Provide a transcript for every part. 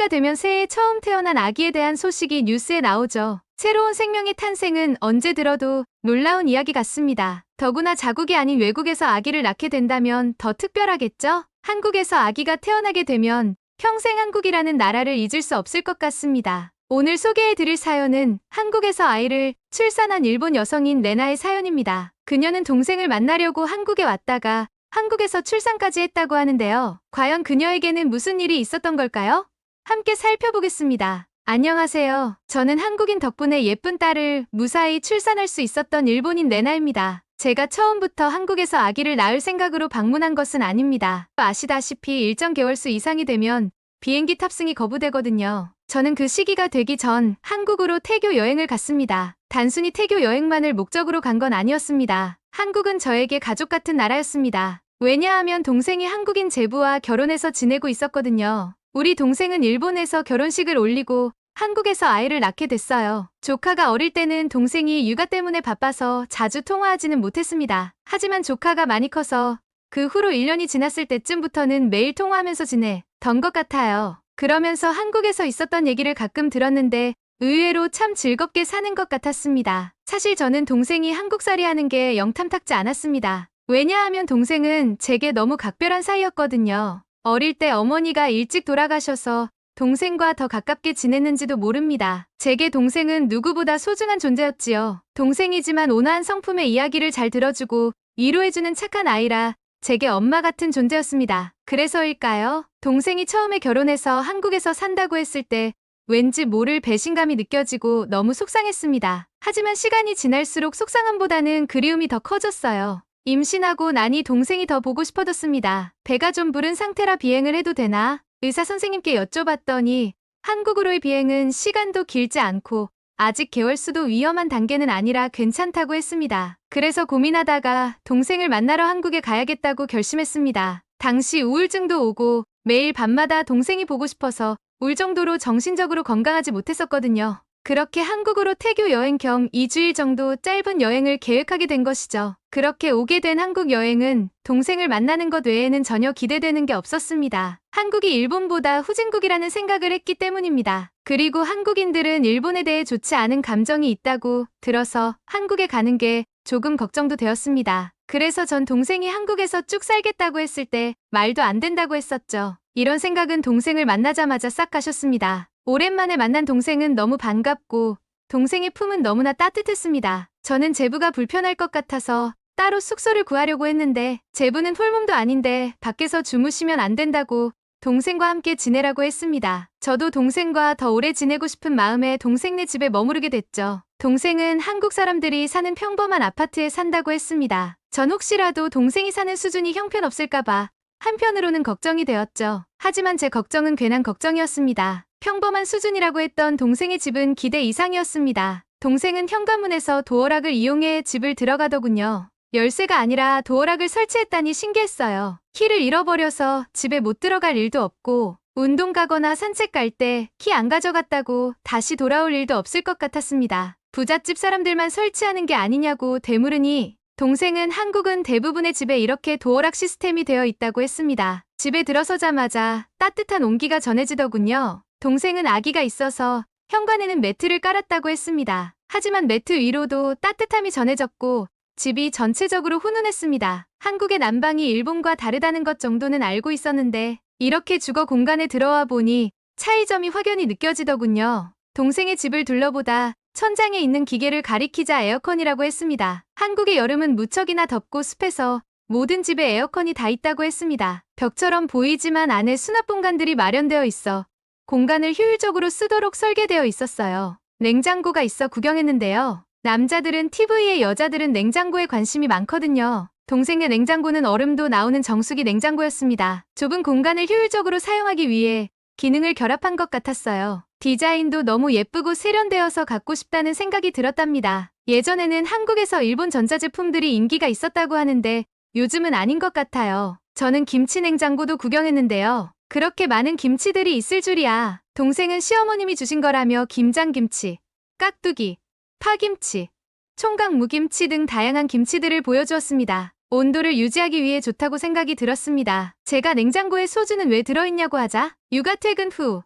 새해가 되면 새해 처음 태어난 아기에 대한 소식이 뉴스에 나오죠. 새로운 생명의 탄생은 언제 들어도 놀라운 이야기 같습니다. 더구나 자국이 아닌 외국에서 아기를 낳게 된다면 더 특별하겠죠? 한국에서 아기가 태어나게 되면 평생 한국이라는 나라를 잊을 수 없을 것 같습니다. 오늘 소개해드릴 사연은 한국에서 아이를 출산한 일본 여성인 레나의 사연입니다. 그녀는 동생을 만나려고 한국에 왔다가 한국에서 출산까지 했다고 하는데요. 과연 그녀에게는 무슨 일이 있었던 걸까요? 함께 살펴보겠습니다. 안녕하세요. 저는 한국인 덕분에 예쁜 딸을 무사히 출산할 수 있었던 일본인 레나입니다. 제가 처음부터 한국에서 아기를 낳을 생각으로 방문한 것은 아닙니다. 아시다시피 일정 개월수 이상이 되면 비행기 탑승이 거부되거든요. 저는 그 시기가 되기 전 한국으로 태교 여행을 갔습니다. 단순히 태교 여행만을 목적으로 간 건 아니었습니다. 한국은 저에게 가족 같은 나라였습니다. 왜냐하면 동생이 한국인 제부와 결혼해서 지내고 있었거든요. 우리 동생은 일본에서 결혼식을 올리고 한국에서 아이를 낳게 됐어요. 조카가 어릴 때는 동생이 육아 때문에 바빠서 자주 통화하지는 못했습니다. 하지만 조카가 많이 커서 그 후로 1년이 지났을 때쯤부터는 매일 통화하면서 지내던 것 같아요. 그러면서 한국에서 있었던 얘기를 가끔 들었는데 의외로 참 즐겁게 사는 것 같았습니다. 사실 저는 동생이 한국살이 하는 게 영 탐탁지 않았습니다. 왜냐하면 동생은 제게 너무 각별한 사이였거든요. 어릴 때 어머니가 일찍 돌아가셔서 동생과 더 가깝게 지냈는지도 모릅니다. 제게 동생은 누구보다 소중한 존재였지요. 동생이지만 온화한 성품의 이야기를 잘 들어주고 위로해주는 착한 아이라 제게 엄마 같은 존재였습니다. 그래서일까요? 동생이 처음에 결혼해서 한국에서 산다고 했을 때 왠지 모를 배신감이 느껴지고 너무 속상했습니다. 하지만 시간이 지날수록 속상함보다는 그리움이 더 커졌어요. 임신하고 나니 동생이 더 보고 싶어졌습니다. 배가 좀 부른 상태라 비행을 해도 되나? 의사 선생님께 여쭤봤더니 한국으로의 비행은 시간도 길지 않고 아직 개월수도 위험한 단계는 아니라 괜찮다고 했습니다. 그래서 고민하다가 동생을 만나러 한국에 가야겠다고 결심했습니다. 당시 우울증도 오고 매일 밤마다 동생이 보고 싶어서 울 정도로 정신적으로 건강하지 못했었거든요. 그렇게 한국으로 태교 여행 겸 2주일 정도 짧은 여행을 계획하게 된 것이죠. 그렇게 오게 된 한국 여행은 동생을 만나는 것 외에는 전혀 기대되는 게 없었습니다. 한국이 일본보다 후진국이라는 생각을 했기 때문입니다. 그리고 한국인들은 일본에 대해 좋지 않은 감정이 있다고 들어서 한국에 가는 게 조금 걱정도 되었습니다. 그래서 전 동생이 한국에서 쭉 살겠다고 했을 때 말도 안 된다고 했었죠. 이런 생각은 동생을 만나자마자 싹 가셨습니다. 오랜만에 만난 동생은 너무 반갑고 동생의 품은 너무나 따뜻했습니다. 저는 제부가 불편할 것 같아서 따로 숙소를 구하려고 했는데 제부는 홀몸도 아닌데 밖에서 주무시면 안 된다고 동생과 함께 지내라고 했습니다. 저도 동생과 더 오래 지내고 싶은 마음에 동생네 집에 머무르게 됐죠. 동생은 한국 사람들이 사는 평범한 아파트에 산다고 했습니다. 전 혹시라도 동생이 사는 수준이 형편없을까봐 한편으로는 걱정이 되었죠. 하지만 제 걱정은 괜한 걱정이었습니다. 평범한 수준이라고 했던 동생의 집은 기대 이상이었습니다. 동생은 현관문에서 도어락을 이용해 집을 들어가더군요. 열쇠가 아니라 도어락을 설치했다니 신기했어요. 키를 잃어버려서 집에 못 들어갈 일도 없고 운동 가거나 산책 갈 때 키 안 가져갔다고 다시 돌아올 일도 없을 것 같았습니다. 부잣집 사람들만 설치하는 게 아니냐고 되물으니 동생은 한국은 대부분의 집에 이렇게 도어락 시스템이 되어 있다고 했습니다. 집에 들어서자마자 따뜻한 온기가 전해지더군요. 동생은 아기가 있어서 현관에는 매트를 깔았다고 했습니다. 하지만 매트 위로도 따뜻함이 전해졌고 집이 전체적으로 훈훈했습니다. 한국의 난방이 일본과 다르다는 것 정도는 알고 있었는데 이렇게 주거 공간에 들어와 보니 차이점이 확연히 느껴지더군요. 동생의 집을 둘러보다 천장에 있는 기계를 가리키자 에어컨이라고 했습니다. 한국의 여름은 무척이나 덥고 습해서 모든 집에 에어컨이 다 있다고 했습니다. 벽처럼 보이지만 안에 수납 공간들이 마련되어 있어 공간을 효율적으로 쓰도록 설계되어 있었어요. 냉장고가 있어 구경했는데요. 남자들은 TV에 여자들은 냉장고에 관심이 많거든요. 동생의 냉장고는 얼음도 나오는 정수기 냉장고였습니다. 좁은 공간을 효율적으로 사용하기 위해 기능을 결합한 것 같았어요. 디자인도 너무 예쁘고 세련되어서 갖고 싶다는 생각이 들었답니다. 예전에는 한국에서 일본 전자제품들이 인기가 있었다고 하는데 요즘은 아닌 것 같아요. 저는 김치 냉장고도 구경했는데요. 그렇게 많은 김치들이 있을 줄이야. 동생은 시어머님이 주신 거라며 김장김치, 깍두기, 파김치, 총각 무김치 등 다양한 김치들을 보여주었습니다. 온도를 유지하기 위해 좋다고 생각이 들었습니다. 제가 냉장고에 소주는 왜 들어있냐고 하자 육아 퇴근 후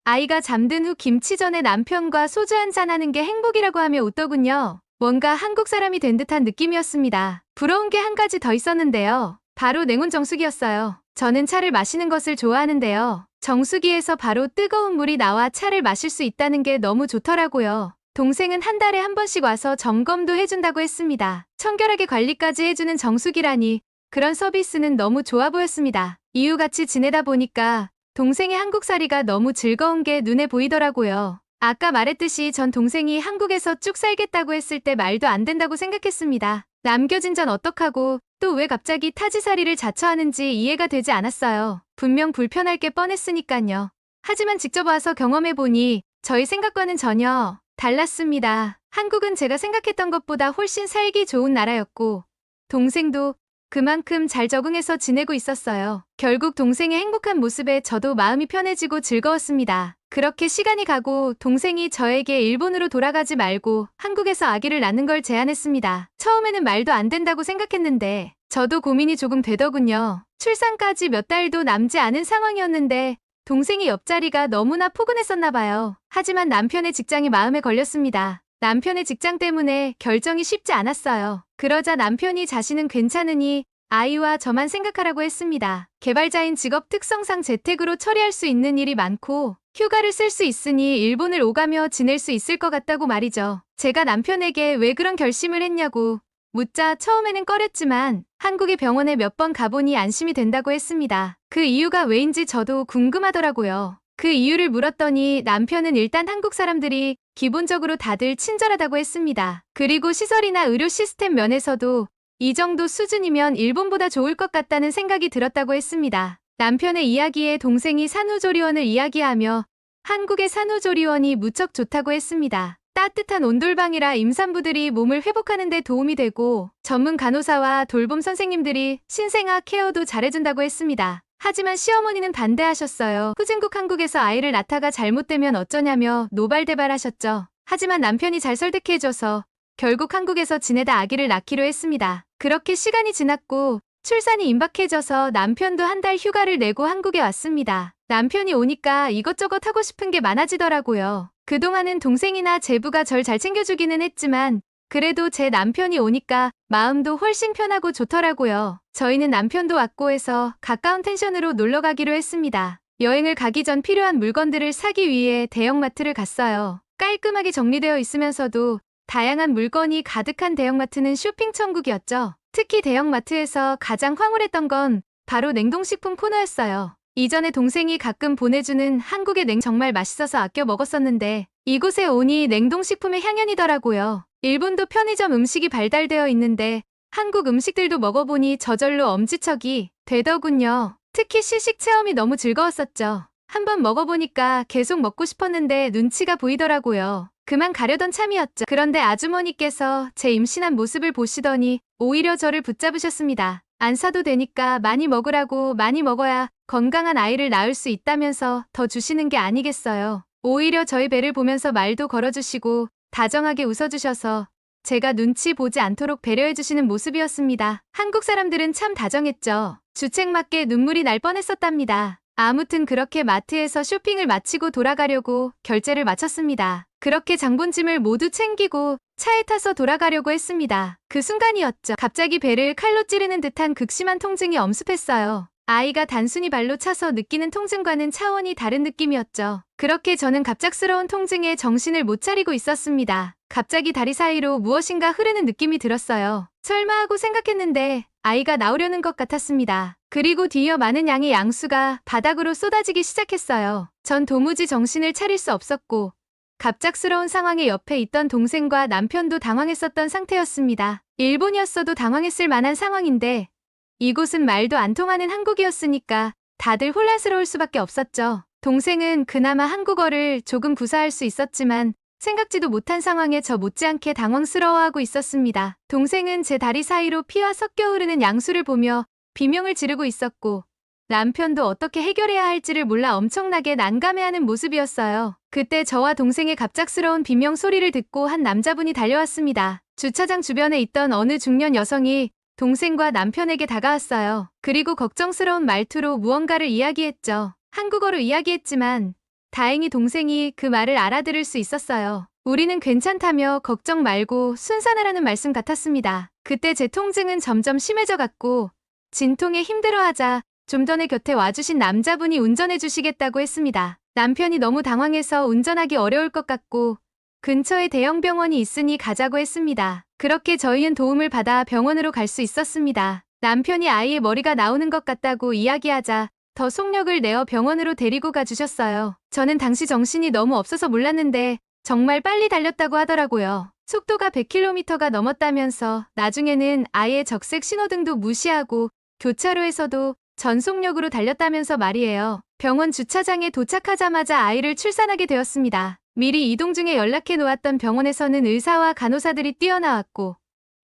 아이가 잠든 후 김치전에 남편과 소주 한잔 하는 게 행복이라고 하며 웃더군요. 뭔가 한국 사람이 된 듯한 느낌이었습니다. 부러운 게 한 가지 더 있었는데요. 바로 냉온 정수기였어요. 저는 차를 마시는 것을 좋아하는데요. 정수기에서 바로 뜨거운 물이 나와 차를 마실 수 있다는 게 너무 좋더라고요. 동생은 한 달에 한 번씩 와서 점검도 해준다고 했습니다. 청결하게 관리까지 해주는 정수기라니 그런 서비스는 너무 좋아 보였습니다. 이웃같이 지내다 보니까 동생의 한국살이가 너무 즐거운 게 눈에 보이더라고요. 아까 말했듯이 전 동생이 한국에서 쭉 살겠다고 했을 때 말도 안 된다고 생각했습니다. 남겨진 전 어떡하고 또 왜 갑자기 타지살이를 자처하는지 이해가 되지 않았어요. 분명 불편할 게 뻔했으니까요. 하지만 직접 와서 경험해보니 저희 생각과는 전혀 달랐습니다. 한국은 제가 생각했던 것보다 훨씬 살기 좋은 나라였고 동생도 그만큼 잘 적응해서 지내고 있었어요. 결국 동생의 행복한 모습에 저도 마음이 편해지고 즐거웠습니다. 그렇게 시간이 가고 동생이 저에게 일본으로 돌아가지 말고 한국에서 아기를 낳는 걸 제안했습니다. 처음에는 말도 안 된다고 생각했는데 저도 고민이 조금 되더군요. 출산까지 몇 달도 남지 않은 상황이었는데 동생이 옆자리가 너무나 포근했었나 봐요. 하지만 남편의 직장이 마음에 걸렸습니다. 남편의 직장 때문에 결정이 쉽지 않았어요. 그러자 남편이 자신은 괜찮으니 아이와 저만 생각하라고 했습니다. 개발자인 직업 특성상 재택으로 처리할 수 있는 일이 많고 휴가를 쓸 수 있으니 일본을 오가며 지낼 수 있을 것 같다고 말이죠. 제가 남편에게 왜 그런 결심을 했냐고 묻자 처음에는 꺼렸지만 한국의 병원에 몇 번 가보니 안심이 된다고 했습니다. 그 이유가 왜인지 저도 궁금하더라고요. 그 이유를 물었더니 남편은 일단 한국 사람들이 기본적으로 다들 친절하다고 했습니다. 그리고 시설이나 의료 시스템 면에서도 이 정도 수준이면 일본보다 좋을 것 같다는 생각이 들었다고 했습니다. 남편의 이야기에 동생이 산후조리원을 이야기하며 한국의 산후조리원이 무척 좋다고 했습니다. 따뜻한 온돌방이라 임산부들이 몸을 회복하는 데 도움이 되고 전문 간호사와 돌봄 선생님들이 신생아 케어도 잘해준다고 했습니다. 하지만 시어머니는 반대하셨어요. 후진국 한국에서 아이를 낳다가 잘못되면 어쩌냐며 노발대발하셨죠. 하지만 남편이 잘 설득해줘서 결국 한국에서 지내다 아기를 낳기로 했습니다. 그렇게 시간이 지났고 출산이 임박해져서 남편도 한 달 휴가를 내고 한국에 왔습니다. 남편이 오니까 이것저것 하고 싶은 게 많아지더라고요. 그동안은 동생이나 제부가 절 잘 챙겨주기는 했지만 그래도 제 남편이 오니까 마음도 훨씬 편하고 좋더라고요. 저희는 남편도 왔고 해서 가까운 펜션으로 놀러 가기로 했습니다. 여행을 가기 전 필요한 물건들을 사기 위해 대형마트를 갔어요. 깔끔하게 정리되어 있으면서도 다양한 물건이 가득한 대형마트는 쇼핑 천국이었죠. 특히 대형마트에서 가장 황홀했던 건 바로 냉동식품 코너였어요. 이전에 동생이 가끔 보내주는 한국의 정말 맛있어서 아껴 먹었었는데 이곳에 오니 냉동식품의 향연이더라고요. 일본도 편의점 음식이 발달되어 있는데 한국 음식들도 먹어보니 저절로 엄지척이 되더군요. 특히 시식 체험이 너무 즐거웠었죠. 한번 먹어보니까 계속 먹고 싶었는데 눈치가 보이더라고요. 그만 가려던 참이었죠. 그런데 아주머니께서 제 임신한 모습을 보시더니 오히려 저를 붙잡으셨습니다. 안 사도 되니까 많이 먹으라고, 많이 먹어야 건강한 아이를 낳을 수 있다면서 더 주시는 게 아니겠어요. 오히려 저희 배를 보면서 말도 걸어주시고 다정하게 웃어주셔서 제가 눈치 보지 않도록 배려해주시는 모습이었습니다. 한국 사람들은 참 다정했죠. 주책맞게 눈물이 날 뻔했었답니다. 아무튼 그렇게 마트에서 쇼핑을 마치고 돌아가려고 결제를 마쳤습니다. 그렇게 장본짐을 모두 챙기고 차에 타서 돌아가려고 했습니다. 그 순간이었죠. 갑자기 배를 칼로 찌르는 듯한 극심한 통증이 엄습했어요. 아이가 단순히 발로 차서 느끼는 통증과는 차원이 다른 느낌이었죠. 그렇게 저는 갑작스러운 통증에 정신을 못 차리고 있었습니다. 갑자기 다리 사이로 무엇인가 흐르는 느낌이 들었어요. 설마 하고 생각했는데 아이가 나오려는 것 같았습니다. 그리고 뒤이어 많은 양의 양수가 바닥으로 쏟아지기 시작했어요. 전 도무지 정신을 차릴 수 없었고 갑작스러운 상황에 옆에 있던 동생과 남편도 당황했었던 상태였습니다. 일본이었어도 당황했을 만한 상황인데 이곳은 말도 안 통하는 한국이었으니까 다들 혼란스러울 수밖에 없었죠. 동생은 그나마 한국어를 조금 구사할 수 있었지만 생각지도 못한 상황에 저 못지않게 당황스러워하고 있었습니다. 동생은 제 다리 사이로 피와 섞여 흐르는 양수를 보며 비명을 지르고 있었고 남편도 어떻게 해결해야 할지를 몰라 엄청나게 난감해하는 모습이었어요. 그때 저와 동생의 갑작스러운 비명 소리를 듣고 한 남자분이 달려왔습니다. 주차장 주변에 있던 어느 중년 여성이 동생과 남편에게 다가왔어요. 그리고 걱정스러운 말투로 무언가를 이야기했죠. 한국어로 이야기했지만 다행히 동생이 그 말을 알아들을 수 있었어요. 우리는 괜찮다며 걱정 말고 순산하라는 말씀 같았습니다. 그때 제 통증은 점점 심해져 갔고 진통에 힘들어하자 좀 전에 곁에 와주신 남자분이 운전해 주시겠다고 했습니다. 남편이 너무 당황해서 운전하기 어려울 것 같고 근처에 대형 병원이 있으니 가자고 했습니다. 그렇게 저희는 도움을 받아 병원으로 갈 수 있었습니다. 남편이 아이의 머리가 나오는 것 같다고 이야기하자 더 속력을 내어 병원으로 데리고 가주셨어요. 저는 당시 정신이 너무 없어서 몰랐는데 정말 빨리 달렸다고 하더라고요. 속도가 100km가 넘었다면서 나중에는 아예 적색 신호등도 무시하고 교차로에서도 전속력으로 달렸다면서 말이에요. 병원 주차장에 도착하자마자 아이를 출산하게 되었습니다. 미리 이동 중에 연락해 놓았던 병원에서는 의사와 간호사들이 뛰어나왔고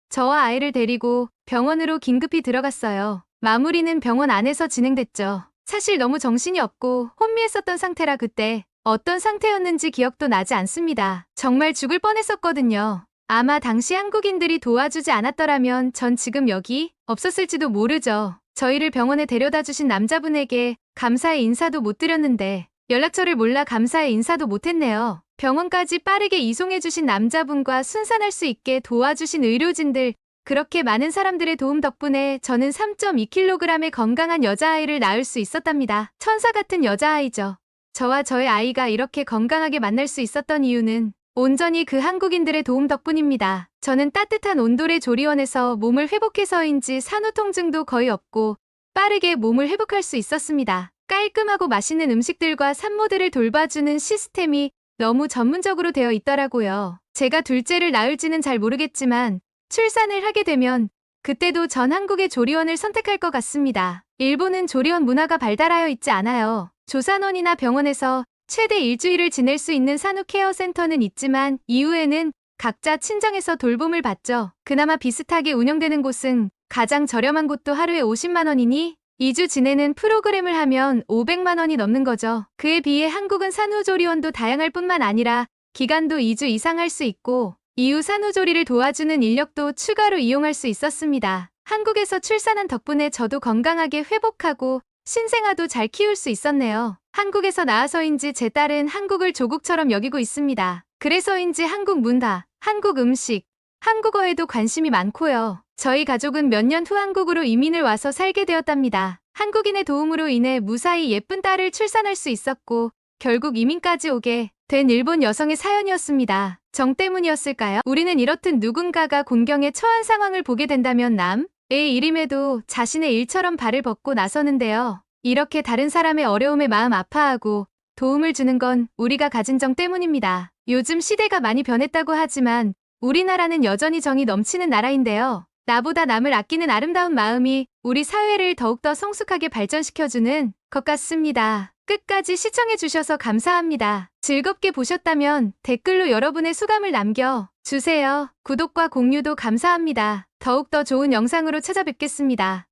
저와 아이를 데리고 병원으로 긴급히 들어갔어요. 마무리는 병원 안에서 진행됐죠. 사실 너무 정신이 없고 혼미했었던 상태라 그때 어떤 상태였는지 기억도 나지 않습니다. 정말 죽을 뻔했었거든요. 아마 당시 한국인들이 도와주지 않았더라면 전 지금 여기 없었을지도 모르죠. 저희를 병원에 데려다 주신 남자분에게 감사의 인사도 못 드렸는데 연락처를 몰라 감사의 인사도 못했네요. 병원까지 빠르게 이송해주신 남자분과 순산할 수 있게 도와주신 의료진들, 그렇게 많은 사람들의 도움 덕분에 저는 3.2kg의 건강한 여자아이를 낳을 수 있었답니다. 천사 같은 여자아이죠. 저와 저의 아이가 이렇게 건강하게 만날 수 있었던 이유는 온전히 그 한국인들의 도움 덕분입니다. 저는 따뜻한 온돌의 조리원에서 몸을 회복해서인지 산후 통증도 거의 없고 빠르게 몸을 회복할 수 있었습니다. 깔끔하고 맛있는 음식들과 산모들을 돌봐주는 시스템이 너무 전문적으로 되어 있더라고요. 제가 둘째를 낳을지는 잘 모르겠지만 출산을 하게 되면 그때도 전 한국의 조리원을 선택할 것 같습니다. 일본은 조리원 문화가 발달하여 있지 않아요. 조산원이나 병원에서 최대 일주일을 지낼 수 있는 산후 케어 센터는 있지만 이후에는 각자 친정에서 돌봄을 받죠. 그나마 비슷하게 운영되는 곳은 가장 저렴한 곳도 하루에 50만 원이니 2주 지내는 프로그램을 하면 500만 원이 넘는 거죠. 그에 비해 한국은 산후조리원도 다양할 뿐만 아니라 기간도 2주 이상 할 수 있고 이후 산후조리를 도와주는 인력도 추가로 이용할 수 있었습니다. 한국에서 출산한 덕분에 저도 건강하게 회복하고 신생아도 잘 키울 수 있었네요. 한국에서 나와서인지 제 딸은 한국을 조국처럼 여기고 있습니다. 그래서인지 한국 문화, 한국 음식, 한국어에도 관심이 많고요. 저희 가족은 몇 년 후 한국으로 이민을 와서 살게 되었답니다. 한국인의 도움으로 인해 무사히 예쁜 딸을 출산할 수 있었고 결국 이민까지 오게 된 일본 여성의 사연이었습니다. 정 때문이었을까요? 우리는 이렇듯 누군가가 곤경에 처한 상황을 보게 된다면 남의 일임에도 자신의 일처럼 발을 벗고 나서는데요. 이렇게 다른 사람의 어려움에 마음 아파하고 도움을 주는 건 우리가 가진 정 때문입니다. 요즘 시대가 많이 변했다고 하지만 우리나라는 여전히 정이 넘치는 나라인데요. 나보다 남을 아끼는 아름다운 마음이 우리 사회를 더욱더 성숙하게 발전시켜주는 것 같습니다. 끝까지 시청해주셔서 감사합니다. 즐겁게 보셨다면 댓글로 여러분의 소감을 남겨주세요. 구독과 공유도 감사합니다. 더욱더 좋은 영상으로 찾아뵙겠습니다.